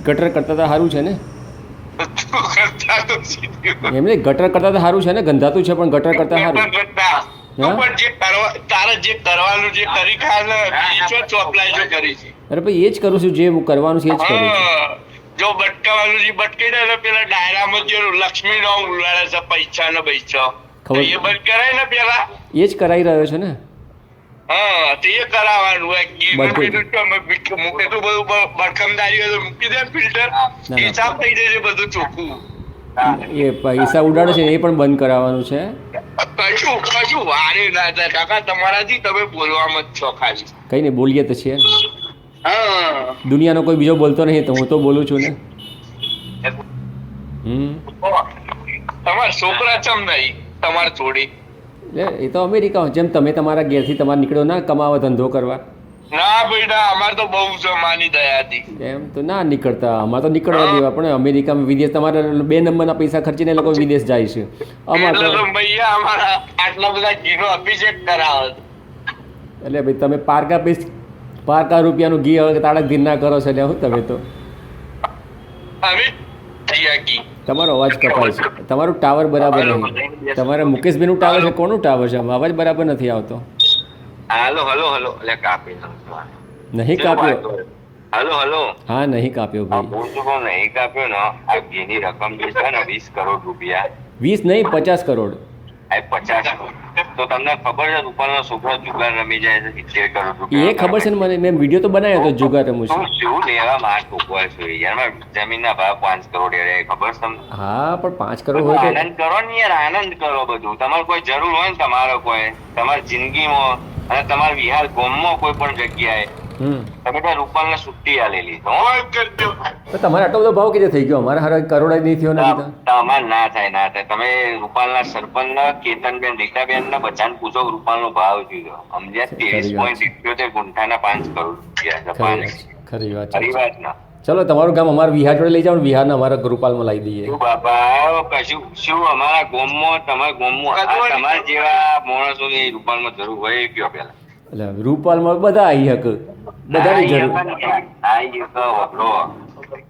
ગટર કરતા તો સારું છે ને કરતા તો સીધું. એમને ગટર કરતા તો સારું છે ને, ગંધાતું છે પણ ગટર કરતા સારું. તું પણ જે તારે જે કરવાનું જે કરી ખા ને બીજો ચોપલાય જો કરી છે. અરે ભાઈ એ જ કરું છું, જે કરવાનું છે એ જ કરું છું. જો બટકાવાનું જે બટકી દે ને પેલા ડાયરામાં જે લક્ષ્મી નો ઉલાડે છે પૈસા ને પૈસા ખબર. એ બંધ કરાય ને પેલા. એ જ કરાવી રહ્યો છે ને. હા તે કરાવવાનું બધું. મૂકે તો બધું બરખમદારી હોય તો મૂકી દે ફિલ્ટર એ સાફ થઈ જશે બધું ચોખ્ખું. એ પૈસા ઉડાડે છે એ પણ બંધ કરાવવાનું છે. કશું વારે ના થાય કાકા, તમારાથી તમે બોલવામાં જ છો ખાલી. કઈ નહીં, બોલીએ તો છીએ. હા દુનિયાનો કોઈ બીજો બોલતો નહીં તો હું તો બોલું છું ને. તમારા છોકરા ચમ નહીં તમારે છોડી. એ તો અમેરિકા, જેમ તમે તમારા ઘેરથી તમારે નીકળ્યો ના કમાવા ધંધો કરવા. ના બેટા અમારે તો બહુ જમાની દયા હતી. એમ તો ના નીકળતા, અમારે તો નીકળવા દેવા પણ અમેરિકામાં વિદેશ તમારે 2 નંબરના પૈસા ખર્ચીને એ લોકો વિદેશ જાય છે. અમારે તો ભૈયા અમારા આટલા બધા ઘીનો અભિષેક કરાવે. એટલે ભાઈ તમે પારકા રૂપિયાનું ઘી હવે તાળક ઘી ના કરો છો એટલે હું તમે તો. અમે થયા ઘી. તમારો અવાજ કપાય છે, તમારું ટાવર બરાબર નહીં. તમારા મુકેશભાઈનું ટાવર છે, કોનું ટાવર છે? અવાજ બરાબર નથી આવતો. હાલો હલો હલો એટલે કાપી નહીં કાપ્યો. હલો હા નહીં કાપ્યો ભાઈ. હું તો કહું નહીં કાપ્યો ને આ ઘીની રકમ જે છે ને 20 કરોડ રૂપિયા. 20 નહીં 50 કરોડ. આ 50 કરોડ તો તમને ખબર છે રૂપાલનો છોકરો જુગાર રમી જાય છે 70 કરોડ રૂપિયા. એ ખબર છે ને મને, મેં વિડીયો તો બનાવ્યો હતો જુગાર રમું છું. શું લેવા માં ટૂંકવા છે યાર, જમીનના ભાવ 5 કરોડ યાર ખબર છે તમને? હા પણ 5 કરોડ હોય તો આનંદ કરો ને યાર, આનંદ કરો બધું. તમારે કોઈ જરૂર હોય ને તમારો કોઈ તમારી જિંદગીમાં અને તમારા વિહાર ગામમાં કોઈ પણ જગ્યાએ તમે ત્યાં રૂપાલને છુટ્ટી આલેલી તો તમારે આટલો બધો ભાવ કેવી થઈ ગયો? અમારે હારે કરોડ જ નહીં થયો ને. તમારે ના થાય. તમે રૂપાલના સરપંચ કેતનબેન રીટાબેન ને બધાને પૂછો રૂપાલનો ભાવ જોયો. સમજ્યા? 23.78 ગુંઠાના 5 કરોડ રૂપિયા. ખરી વાત. ખરી વાત ના. ચલો તમારું ગામ અમારા વિહાર જોડે લઈ જાઓ, વિહારના અમારા રૂપાલમાં લાવી દઈએ. બાબા કશું શું અમારા ગામમાં તમારા ગામમાં તમારા જેવા માણસોની રૂપાલમાં જરૂર હોય એ કયો પેલા. એટલે રૂપાલમાં બધા આવી હક, બધાની જરૂર.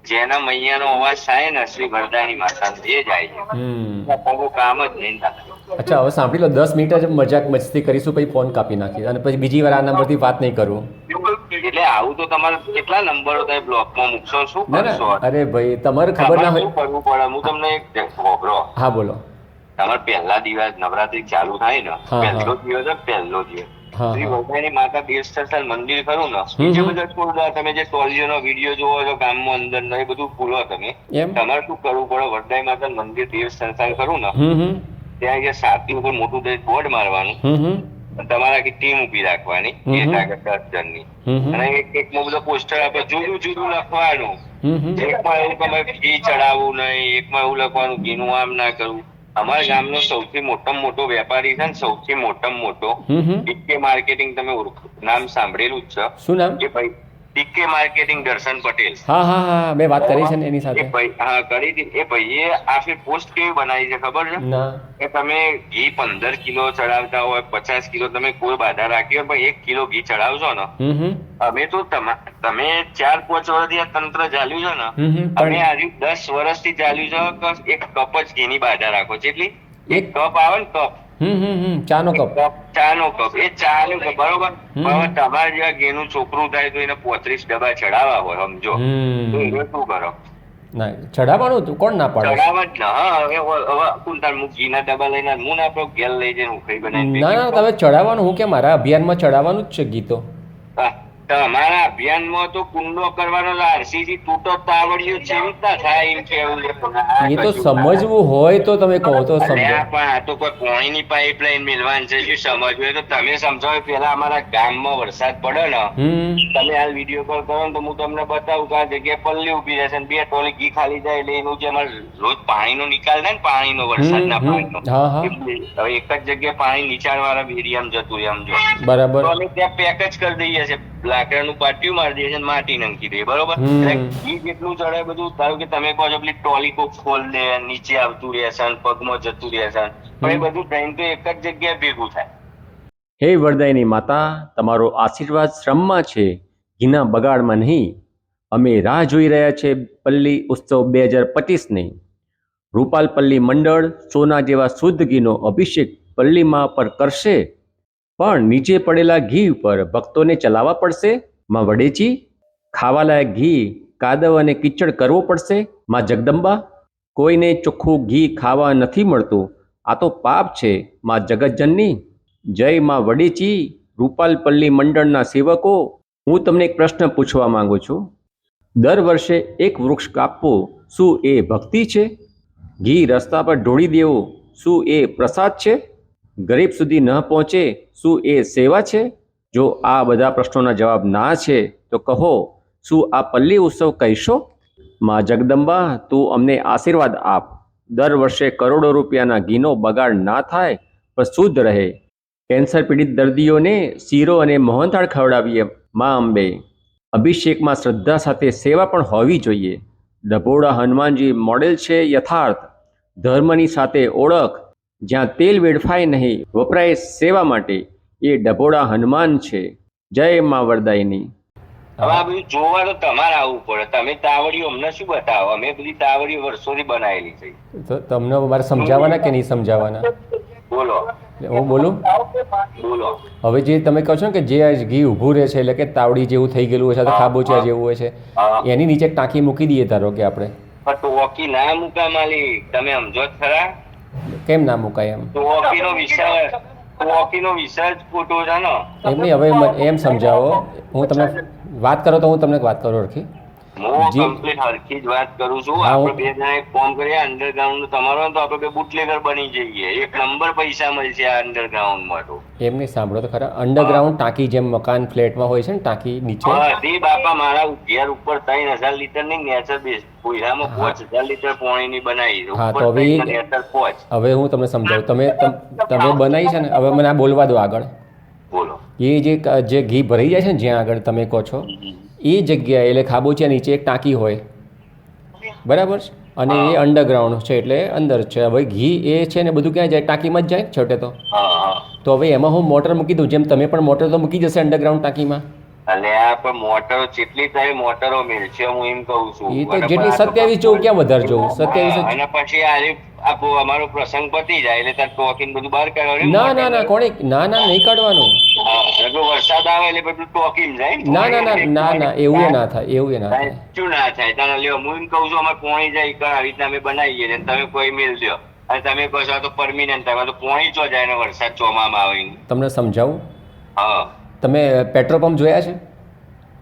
જેના મૈયાનો અવાજ થાય ને શ્રી વરદાની માતા એ જાય છે. કામ જ નહીં થાય. અચ્છા હવે સાંભળી લો, 10 મિનિટ જ મજાક મસ્તી કરીશું, પછી ફોન કાપી નાખીએ અને પછી બીજી વાર આ નંબરથી વાત નહીં કરું. એટલે આવું તો તમારે કેટલા નંબરો તમે બ્લોકમાં મૂકશો? શું કરશો? અરે ભાઈ તમારે ખબર ના હોય. કરવું પડે હું તમને એક ખબરો. હા બોલો. તમારે પહેલા દિવસ નવરાત્રી ચાલુ થાય ને પહેલો દિવસ શ્રી વરદાની માતા દેવસ્થાન મંદિર ખરું ને બીજે બધા છોડવા તમે જે ટોલીઓનો વિડીયો જોવો છો ગામમાં અંદર ને એ બધું ભૂલો તમે. તમારે શું કરવું પડે? વરદાની માતા મંદિર દેવસ્થાન ખરું ને ત્યાં જે સાતી ઉપર મોટું બોર્ડ મારવાનું, તમારે આખી ટીમ ઉભી રાખવાની 10 જણની અને એક બધો પોસ્ટર આપે જુદું જુદું લખવાનું. એકમાં એવું તમે ઘી ચડાવવું નહીં, એકમાં એવું લખવાનું ઘીનું આમ ના કરવું. અમારા ગામનો સૌથી મોટામાં મોટો વેપારી છે ને સૌથી મોટામાં મોટો ડીકે માર્કેટિંગ, તમે નામ સાંભળેલું જ છે? શું નામ? એ ભાઈ ડીકે માર્કેટિંગ દર્શન પટેલ. હા મેં વાત કરી છે ને એની સાથે. હા કરી હતી. એ ભાઈએ આખી પોસ્ટ કેવી બનાવી છે ખબર છે? કે તમે ઘી 15 કિલો ચડાવતા હોય 50 કિલો તમે કોઈ બાધા રાખી હોય પણ 1 કિલો ઘી ચડાવશો ને, અમે તો તમે 4-5 વર્ષથી આ તંત્ર ચાલ્યું છે ને, અમે આજે 10 વર્ષથી ચાલ્યું છે કે 1 કપ જ ઘીની બાધા રાખો. જેટલી 1 કપ આવે ને કપ ચાનો કપ એ ચાનું કપ બરોબર. હવે તમારે જેવા ઘીનું છોકરું થાય તો એને 35 ડબ્બા ચડાવવા હોય સમજો તો એને શું કરો? ચડાવવાનું હતું કોણ ના પાડે? ચડાવવા જ ને. હવે કુંતાર હું ઘીના ડબ્બા લઈને હું ના પડો ઘેર લઈ જઈને ઉખડી બનાવી. ના તમે ચડાવવાનું, હું કે મારા અભિયાનમાં ચડાવવાનું જ છે ગીતો. તમારા અભિયાનમાં તો કુંડો કરવાનો આરસીસી તૂટો તાવડિયો છે થાય એમ કેવું. એ તો સમજવું હોય તો તમે કહો તો સમજો. પણ આ તો કોઈ પાણીની પાઇપલાઇન મિલવાની છે, શું સમજવું હોય તો તમે સમજાવો. પેલા અમારા ગામમાં વરસાદ પડે ને તમે હાલ વિડીયો કોલ કરો ને તો હું તમને બતાવું કે આ જગ્યાએ પલ્લી ઉભી રહેશે ને 2 ટોલી ઘી ખાલી જાય એટલે એનું જે અમારે રોજ પાણીનો નિકાલ થાય ને પાણીનો વરસાદના પાણીનો, હવે એક જ જગ્યાએ પાણી નીચાણ વાળા એરિયામાં જતું રહે સમજો. બરાબર. તો અમે ત્યાં પેક જ કરી દઈએ છીએ, લાકડાનું પાટિયું મારી દઈએ છે માટી નાખી દઈએ બરોબર. ઘી જેટલું ચડે બધું ધારો કે તમે કહો છો પેલી ટોલી કોક ખોલ દે નીચે આવતું રહેશે પગમાં જતું રહેશે પણ એ બધું ટ્રેન તો એક જ જગ્યાએ ભેગું થાય. હે વરદાયની માતા, તમારો આશીર્વાદ શ્રમમાં છે, ઘીના બગાડમાં નહીં. અમે રાહ જોઈ રહ્યા છે પલ્લી ઉત્સવ 2025ની. રૂપાલ પલ્લી મંડળ સોના જેવા શુદ્ધ ઘીનો અભિષેક પલ્લીમાં પર કરશે, પણ નીચે પડેલા ઘી ઉપર ભક્તોને ચલાવવા પડશે. માં વડેચી, ખાવાલાયક ઘી કાદવ અને કિચડ કરવો પડશે. માં જગદંબા, કોઈને ચોખ્ખું ઘી ખાવા નથી મળતું, આ તો પાપ છે. માં જગતજનની જય. માં વડેચી, રૂપાલ પલ્લી મંડળના સેવકો, હું તમને એક પ્રશ્ન પૂછવા માંગુ છું. દર વર્ષે એક વૃક્ષ કાપવું, શું એ ભક્તિ છે? ઘી રસ્તા પર ઢોળી દેવું, શું એ પ્રસાદ છે? ગરીબ સુધી ન પહોંચે, શું એ સેવા છે? જો આ બધા પ્રશ્નોના જવાબ ના છે તો કહો, શું આ પલ્લી ઉત્સવ કહીશો? માં જગદંબા, તું અમને આશીર્વાદ આપ. દર વર્ષે કરોડો રૂપિયાના ઘીનો બગાડ ના થાય પણ શુદ્ધ રહે. કેન્સર પીડિત દર્દીઓને શીરો અને મોહનથાળ ખવડાવીએ. માં અંબે, અભિષેકમાં શ્રદ્ધા સાથે સેવા પણ હોવી જોઈએ. ડભોડા હનુમાનજી મોડેલ છે યથાર્થ. ધર્મની સાથે ઓળખ. જ્યાં તેલ વેડફાય નહીં, વપરાય સેવા માટે, એ ડભોડા હનુમાન છે. જય માં વરદાયની. હવે આ બધું જોવા તો તમારે આવવું પડે. તમે તાવડીઓ અમને શું બતાવો? અમે બધી તાવડીઓ વર્ષોથી બનાવેલી છે. તો તમને મારે સમજાવવાના કે નહીં સમજાવવાના? બોલો. હું બોલું? બોલો. હવે જે તમે કહો છો ને કે જે આ ઘી ઊભું રહે છે, એટલે કે તાવડી જેવું થઈ ગયેલું હોય છે, તો ખાબોચિયા જેવું હોય છે, એની નીચે એક ટાંકી મૂકી દઈએ ધારો કે આપણે. પણ ટોકી ના મૂકા માલિક, તમે સમજો જ ખરા? કેમ ના મુકાય એમ? ટોકીનો વિષય જ ખોટો છે ને. એમ નહીં, હવે એમ સમજાવો. હું તમને વાત કરો તો હું તમને વાત કરું હરખી. હું કમ્પ્લીટ હરખી જ વાત કરું છું. આપણે બે જણા એક ફોર્મ કરીએ અંડરગ્રાઉન્ડ તમારો, તો આપણે બે બુટલેગર બની જઈએ. એક નંબર પૈસા મળશે આ અંડરગ્રાઉન્ડમાં. તો એમ નહીં, સાંભળો તો ખરા. અંડરગ્રાઉન્ડ ટાંકી જેમ મકાન ફ્લેટમાં હોય છે ને, ટાંકી નીચે. બધી બાપા મારા ઘેર ઉપર 3000 લીટર ની નેચર બેઝ, કોઈરામાં 5000 લીટર પાણીની બનાવી. હા, તો હવે હું તમને સમજાવું. તમે બનાવી છે ને, હવે મને આ બોલવા દો આગળ. બોલો. એ જે ઘી ભરાઈ જાય છે ને જ્યાં આગળ તમે કહો છો, એ જગ્યાએ એટલે ખાબોચિયા નીચે એક ટાંકી હોય, બરાબર છે? અને એ અંડરગ્રાઉન્ડ છે, એટલે અંદર છે. હવે ઘી એ છે ને બધું ક્યાં જાય? ટાંકીમાં જ જાય છોટે. તો હવે એમાં હું મોટર મૂકી દઉં, જેમ તમે પણ મોટર તો મૂકી જશે અંડરગ્રાઉન્ડ ટાંકીમાં. અને આ પણ મોટરો જેટલી થાય મોટરો મિલશે, હું એમ કહું છું. એ તો જેટલી 27 જોઉં, ક્યાં વધારે જોઉં? 27. અને પછી આ અમારો પ્રસંગ પતી જાય એટલે તાર ટોકીને બધું બહાર કાઢવાનું. ના કોણે? ના નહીં કાઢવાનું. વરસાદ આવે એટલે બધું ટોકીમ જાય. ના એવું ના થાય. શું ના થાય? તારે લ્યો, હું એમ કહું છું, અમારે પોણી જાય આવી રીતના અમે બનાવીએ ને, તમે કોઈ મિલ દો અને તમે કહો છો તો પરમિનન્ટ થાય, તો પોણી ચો જાય ને વરસાદ ચોમામાં આવીને. તમને સમજાવું? હા. તમે પેટ્રોલ પંપ જોયા છે?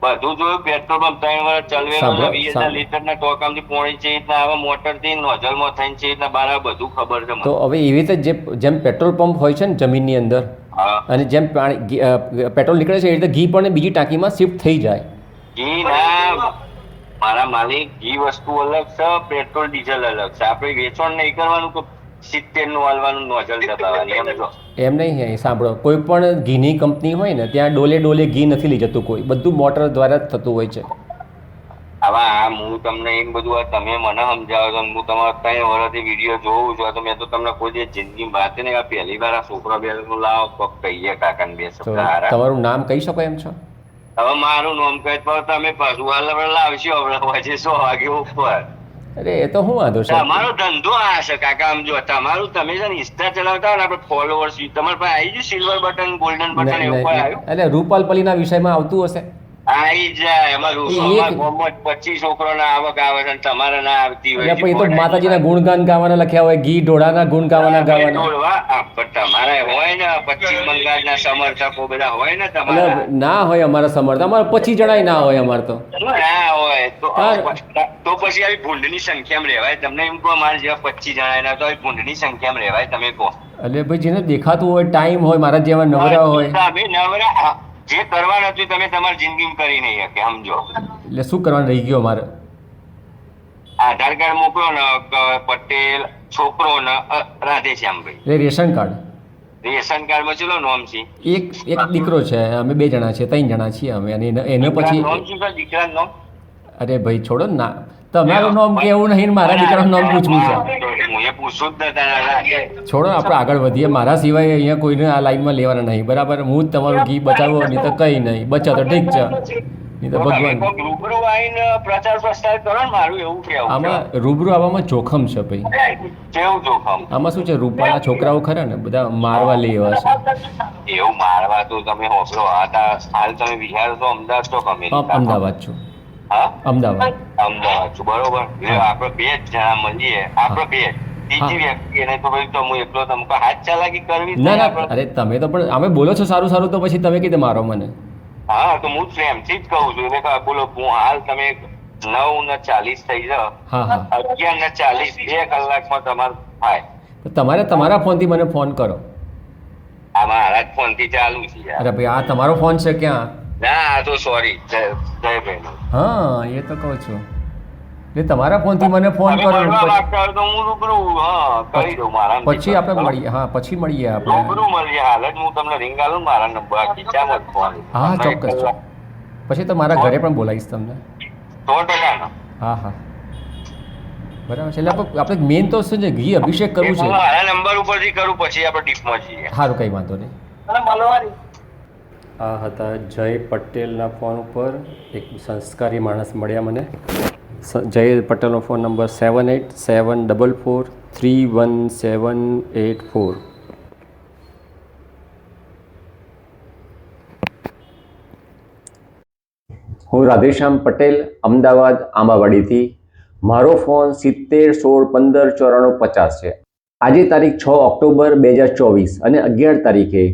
બધું જોયું. પેટ્રોલ પંપ 3 વર્ષ ચલવેલો, 20,000 લીટરના ટોકામથી પોણી છે રીતના આવે, મોટરથી નોઝલમાં થઈને છે રીતના બહાર બધું ખબર છે. તો હવે એવી રીતે જેમ પેટ્રોલ પંપ હોય છે ને જમીનની અંદર, અને જેમ પાણી પેટ્રોલ નીકળે છે એ રીતે ઘી પણ બીજી ટાંકીમાં શિફ્ટ થઈ જાય. ઘી ના મારા માલિક, ઘી વસ્તુ અલગ છે, પેટ્રોલ ડીઝલ અલગ છે. આપણે વેચાણ નહીં કરવાનું કે 70 નું હાલવાનું, નોઝલ દબાવવાની. એમ નહીં, સાંભળો. કોઈ પણ ઘીની કંપની હોય ને, ત્યાં ડોલે ઘી નથી લઈ જતું કોઈ, બધું મોટર દ્વારા જ થતું હોય છે. હવે હું તમને એમ બધું તમે મને સમજાવો છો, હું તમારા 3 વર્ષથી વિડીયો જોઉં છું, તો મેં તો તમને કોઈ જિંદગી વાત નહીં. આ પહેલી વાર આ છોકરા બે લાવો તો કહીએ કાકાને બે શબ્દ. તમારું નામ કહી શકો એમ છો? હવે મારું નામ કહે તો તમે પાછું લાવશો હવે 100 વાગે ઉપર. અરે એ તો હું વાંધો છે, તમારો ધંધો આ છે કાકા. આમ જો તમારું, તમે છે ને ઇન્સ્ટા ચલાવતા હોય ને, આપણે ફોલોવર્સ તમારા પાસે આવી જાય સિલ્વર બટન, ગોલ્ડન બટન એવું કોઈ આવ્યું? એટલે રૂપાલ પલ્લીના વિષયમાં આવતું હશે. આવી જાય એમાં 25 છોકરોના આવક આવે છે, તમારે ના આવતી હોય. પછી તો માતાજીના ગુણગાન ગાવાના લખ્યા હોય, ઘી ઢોળાના ગુણ ગાવાના. પણ તમારે હોય ને 25 બંગાળના સમર્થકો બધા હોય ને તમારે? ના હોય અમારા સમર્થક. અમારે 25 જણાય ના હોય. અમારે તો ના હોય. તો પછી આવી ભૂંડની સંખ્યામાં રહેવાય? તમને એમ કહો મારે જેવા 25 જણાય ના, તો ભૂંડની સંખ્યામાં રહેવાય? તમે કહો. એટલે ભાઈ જેને દેખાતું હોય, ટાઈમ હોય, મારા જેવા નવરા હોય. નવરા જે કરવાનું હતું તમે તમારી જિંદગીમાં કરી નહીં શકે, સમજો. એટલે શું કરવાનું રહી ગયો મારે? આધાર કાર્ડ મોકલો ને, પટેલ છોકરો ને રાધેશ્યામભાઈ. એટલે રેશન કાર્ડ? રેશન કાર્ડ માં ચલો નામ છે. એક દીકરો છે, અમે 2 જણા છે, 3 જણા છીએ અમે. અને એને પછી દીકરાનું નામ? અરે ભાઈ છોડો ને, ના તમારું નામ કેવું નહીં, મારા દીકરાનું નામ પૂછવું છે. છોડો, આપણે આગળ વધીએ. મારા સિવાય અહીંયા કોઈને આ લાઈનમાં લેવાના નહીં, બરાબર? હું જ તમારું ઘી બચાવો નહીં તો કંઈ નહીં. બચા તો ઠીક છે, તો ભગવાન રૂબરૂ આવીને પ્રચાર પ્રસાર કરો ને, મારું એવું કેવું. આમાં રૂબરૂ આવવામાં જોખમ છે ભાઈ. કેવું જોખમ? આમાં શું છે, રૂપાળા છોકરાઓ ખરા ને બધા મારવા લઈ એવા છે. એવું મારવા તો તમે હોભળો, હાલ તમે વિચારો તો અમદાવાદ છો તમે? અમદાવાદ છું. હા, અમદાવાદ છું, બરોબર. આપણે 2 જ જણા મળીએ, આપણે 2, ત્રીજી વ્યક્તિ એને તો ભાઈ તો હું એકલો તમને હાથ ચાલાકી કરવી. ના, અરે તમે તો પણ અમે બોલો છો સારું સારું, તો પછી તમે કીધે મારો મને. હા, તો હું પ્રેમથી જ કહું છું. એટલે બોલો, હું હાલ તમે 9:40 થઈ જાઓ, 11:40 2 કલાકમાં તમારું થાય. તો તમારે તમારા ફોનથી મને ફોન કરો. આ મારા જ ફોનથી ચાલુ છે યાર. અરે ભાઈ, આ તમારો ફોન છે ક્યાં? ના, આ તો સોરી, જયભાઈ. હા, એ તો કહું છું. એટલે તમારા ફોનથી મને ફોન કરો, પછી આપણે મળીએ. હા, પછી મળીએ આપણે. રૂબરૂ મળીએ. હાલ જ હું તમને રિંગ આલું, મારા નંબર ખીચામાં જ ફોન. હા, ચોક્કસ. પછી તો મારા ઘરે પણ બોલાવીશ તમને. 100%. હા હા, બરાબર છે. એટલે આપણે મેઇન તો શું છે, ઘી અભિષેક કરવું છે. મારા નંબર ઉપરથી કરું, પછી આપણે ડીપમાં જઈએ. સારું, કંઈ વાંધો નહીં. આ હતા જય પટેલના ફોન ઉપર એક સંસ્કારી માણસ મળ્યા મને. જય પટેલનો ફોન નંબર 7874431784. હું રાધેશ્યામ પટેલ, અમદાવાદ આંબાવાડીથી. મારો ફોન 7016159450 છે. આજે તારીખ 6 ઓક્ટોબર 2024 અને 11 તારીખે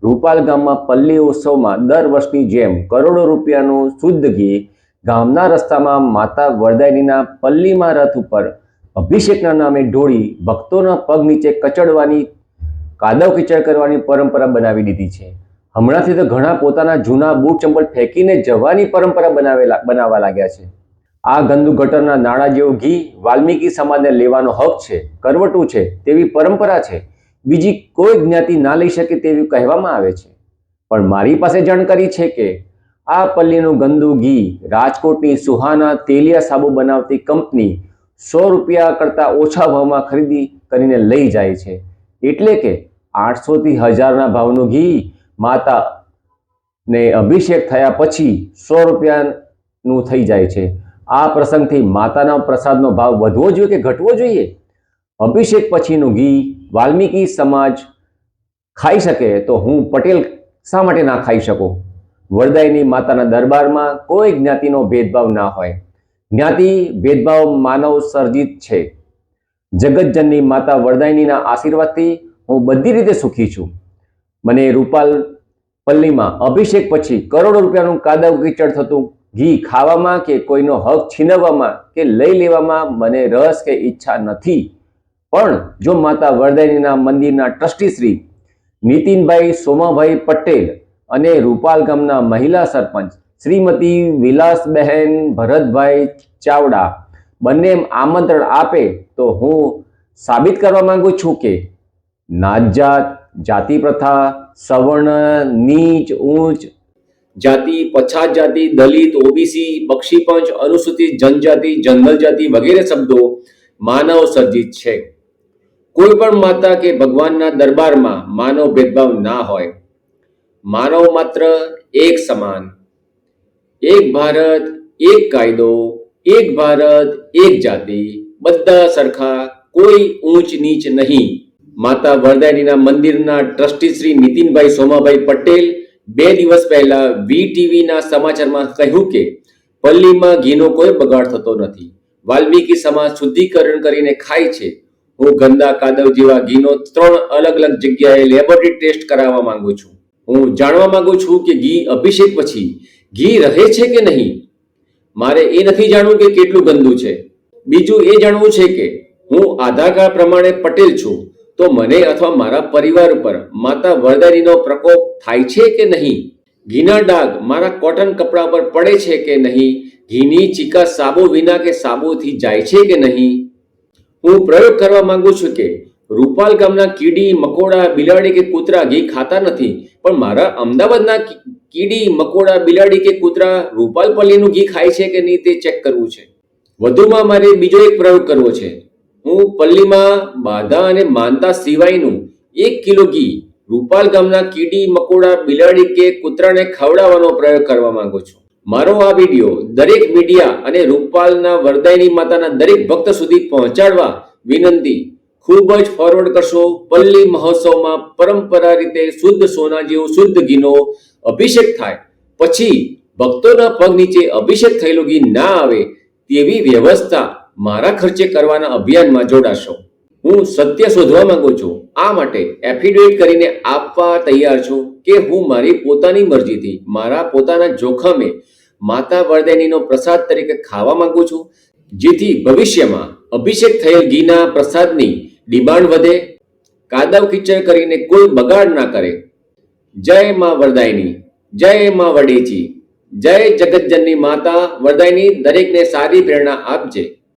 રૂપાલ ગામમાં પલ્લી ઉત્સવમાં દર વર્ષની જેમ કરોડો રૂપિયાનું શુદ્ધ ઘી ગામના રસ્તામાં માતા વરદાયનીના પલ્લીમાં રથ ઉપર અભિષેકના નામે ઢોળી ભક્તોના પગ નીચે કચડવાની, કાદવ કીચડ કરવાની પરંપરા બનાવી દીધી છે. હમણાંથી તો ઘણા પોતાના જૂના બૂટ ચંપલ ફેંકીને જવાની પરંપરા બનાવવા લાગ્યા છે. આ ગંદુ ગટરના નાણાં જેવું ઘી વાલ્મીકી સમાજને લેવાનો હક છે, કરવટું છે તેવી પરંપરા છે. બીજી કોઈ જ્ઞાતિ ના લઈ શકે તેવું કહેવામાં આવે છે. પણ મારી પાસે જાણકારી છે કે આ પલ્લીનું ગંદુ ઘી રાજકોટની સુહાના તેલિયા સાબુ બનાવતી કંપની 100 રૂપિયા કરતાં ઓછા ભાવમાં ખરીદી કરીને લઈ જાય છે. એટલે કે 800 થી 1000ના ભાવનું ઘી માતાને અભિષેક થયા પછી 100 રૂપિયાનું થઈ જાય છે. આ પ્રસંગથી માતાના પ્રસાદનો ભાવ વધવો જોઈએ કે ઘટવો જોઈએ? અભિષેક પછીનું ઘી વાલ્મીકી સમાજ ખાઈ શકે તો હું પટેલ શા માટે ના ખાઈ શકું? વરદાયની માતાના દરબારમાં કોઈ જ્ઞાતિનો ભેદભાવ ના હોય. જ્ઞાતિ ભેદભાવ માનવ સર્જિત છે. જગતજનની માતા વરદાયનીના આશીર્વાદથી હું બધી રીતે સુખી છું. મને રૂપાલ પલ્લીમાં અભિષેક પછી કરોડો રૂપિયાનું કાદવ કીચડ થતું ઘી ખાવામાં કે કોઈનો હક છીનવવામાં કે લઈ લેવામાં મને રસ કે ઈચ્છા નથી. પણ જો માતા વરદાયનીના મંદિરના ટ્રસ્ટી શ્રી નીતિનભાઈ સોમાભાઈ પટેલ અને રૂપાલ ગામના મહિલા સરપંચ શ્રીમતી વિલાસબહેન ભરતભાઈ ચાવડા બંને આમંત્રણ આપે તો હું સાબિત કરવા માંગુ છું કે નાતજાત, જાતિ પ્રથા, સવર્ણ, નીચ, ઊંચ જાતિ, પછાત જાતિ, દલિત, ઓબીસી, બક્ષીપંચ, અનુસૂચિત જનજાતિ, જનરલ જાતિ વગેરે શબ્દો માનવ સર્જિત છે. કોઈ પણ માતા કે ભગવાનના દરબારમાં માનવ ભેદભાવ ના હોય. માનવ માત્ર એક સમાન. એક ભારત, એક કાયદો, એક ભારત, એક જાતિ, બધા સરખા, કોઈ ઊંચ નીચ નહીં. માતા વરદાયનીના મંદિરના ટ્રસ્ટી શ્રી નીતિનભાઈ સોમાભાઈ પટેલ 2 દિવસ પહેલા VTVના સમાચારમાં કહ્યું કે પલ્લીમાં ઘીનો કોઈ બગાડ થતો નથી. વાલ્મીકી સમાજ શુદ્ધિકરણ કરીને ખાય છે. હું ગંદા કાદવ જેવા ઘીનો 3 અલગ અલગ જગ્યાએ લેબોરેટરી ટેસ્ટ કરાવવા માંગુ છું. હું જાણવા માંગુ છું કે ઘી અભિષેક પછી ઘી રહે છે કે નહીં. મારે એ નથી જાણવું કે કેટલું ગંદુ છે. બીજું એ જાણવું છે કે હું આધાર કાર્ડ પ્રમાણે પટેલ છું તો મને અથવા મારા પરિવાર ઉપર માતા વરદાયનીનો પ્રકોપ થાય છે કે નહીં. ઘીના ડાઘ મારા કોટન કપડા પર પડે છે કે નહીં. ઘીની ચીકાશ સાબુ વિના કે સાબુથી જાય છે કે નહીં. હું પ્રયોગ કરવા માંગુ છું કે રૂપાલ ગામના કીડી, મકોડા, બિલાડી કે કૂતરા ઘી ખાતા નથી, પણ મારા અમદાવાદના કીડી, મકોડા, બિલાડી કે કૂતરા રૂપાલ પલ્લીનું ઘી ખાય છે કે નહીં તે ચેક કરવું છે. વધુમાં મારે બીજો એક પ્રયોગ કરવો છે. હું પલ્લીમાં બાધા અને માનતા સિવાયનું 1 કિલો ઘી રૂપાલ ગામના કીડી, મકોડા, બિલાડી કે કૂતરાને ખવડાવવાનો પ્રયોગ કરવા માંગુ છું. મારો આ વિડીયો દરેક મીડિયા અને રૂપાલના વરદાયની માતાના દરેક ભક્ત સુધી પહોંચાડવા વિનંતી. ખૂબ જ ફોરવર્ડ કરશો. પલ્લી મહોત્સવમાં પરંપરા રીતે શુદ્ધ સોના જેવું શુદ્ધ ઘીનો અભિષેક થાય, પછી ભક્તોના પગ નીચે અભિષેક થયેલું ઘી ના આવે તેવી વ્યવસ્થા મારા ખર્ચે કરવાના અભિયાનમાં જોડાશો. હું સત્ય શોધવા માંગુ છું. આ માટે એફિડેવિટ કરીને આપવા તૈયાર છું કે હું મારી પોતાની મરજીથી મારા પોતાના જોખમે માતા વરદાયનીનો પ્રસાદ તરીકે ખાવા માંગુ છું, જેથી ભવિષ્યમાં અભિષેક થયેલ ઘીના પ્રસાદની ડિમાન્ડ વધે, કાદવ કીચડ કરીને કોઈ બગાડ ના કરે. જય માં વરદાયની, જય માં વડેચી, જય જગતજનની માતા વરદાયની દરેકને સારી પ્રેરણા આપજે.